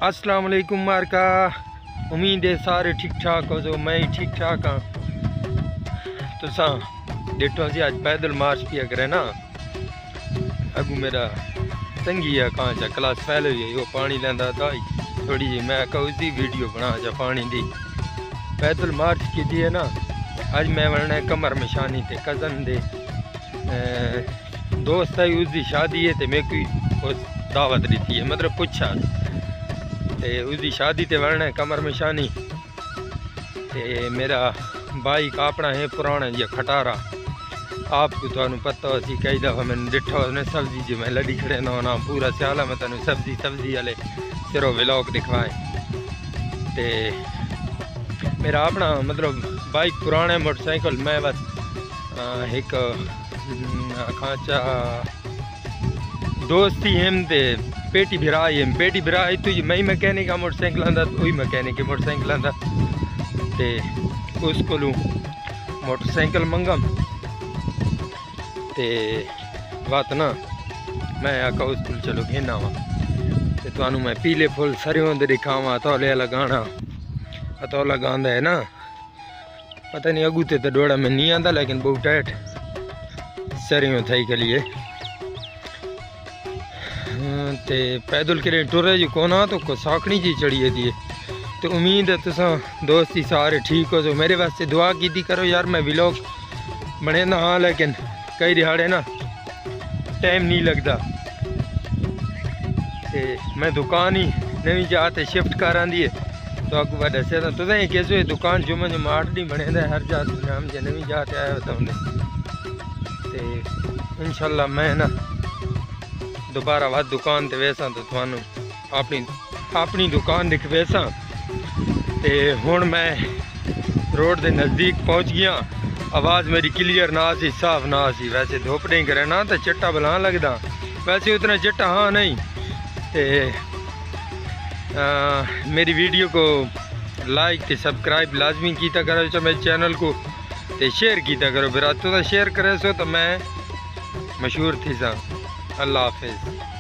السلام علیکم مارکا، امید ہے سارے ٹھیک ٹھاک ہو جو میں ٹھیک ٹھاک ہاں۔ تو ڈیٹو جی آج پیدل مارچ کیا کرے نا، اگو میرا تنگی ہے کہاں جا کلاس فیل ہوئی وہ پانی لینا تھا تھوڑی جی، میں کہا اسی ویڈیو بنا جا پانی دی پیدل مارچ کی دی ہے نا۔ آج میں ورنہ کمر مشانی تے کزن دے دوست ہے اس دی شادی ہے تے میں کوئی دعوت دیتی ہے، مطلب پوچھا تے اس دی شادی تے ورنہ کمر مشانی تے میرا بائک اپنا ہے پرانا جی کھٹارا، آپ کو تو پتہ ہو سی کئی دفعہ میں ڈٹھا نے سبزی جو میں لڑی کھڑے نہ ہونا پورا سیالہ میں تنوں سبزی والے سرو ولاگ دکھوائیں تے میرا اپنا مطلب بائک پرانا موٹر سائیکل میں بس ایک کھانچا دوستی ہم تے پیٹی بھرائی تو یہ میں مکینک کا موٹر سائیکل آندا وہی مکینک کے موٹر سائیکل آندا تے اس کو موٹر سائیکل منگم تے بات نا میں آکا اس کو چلو گھینا ہوا تے تو انہوں میں پیلے پھول سریوں دے دکھاواں تولے لگانا تو لگاندہ ہے نا، پتہ نہیں اگو تے ڈوڑا میں نہیں آندا لیکن بہت ٹائٹ سریوں تھائی کے لیے تے پیدل کرے ٹورے جی کونا تو کو ساکھنی جی چڑھیے دیئے تو امید ہے تساں دوستی سارے ٹھیک ہو جو میرے واسطے دعا کی دی کرو یار، میں ویلوگ بنے نا ہاں لیکن کئی دہاڑے نا ٹائم نہیں لگتا تے میں دکان ہی نوی جاتے شفٹ کر دیئے تو آپ کو بات ایسے تھا تو یہ کیسے ہوئے دکان جو میں آٹھ نہیں بنے دا ہر جات نام جے نوی جاتے آیا ہوتا ہوں تے انشاءاللہ میں نا دوبارہ وقت دکان تے ویسا تو تھوانو اپنی دکان دکھ ویسا تے ہون میں روڈ دے نزدیک پہنچ گیا، آواز میری کلیئر نہ سی صاف نہ سی، ویسے دھوپ نہیں کرے نا تو چٹا بلان لگدا، ویسے اتنا چٹا ہاں نہیں تے میری ویڈیو کو لائک تے سبسکرائب لازمی کیتا کرو جو میرے چینل کو تے شیئر کیتا کرو برات تو شیئر کرے سو تو میں مشہور تھی سا۔ اللہ حافظ۔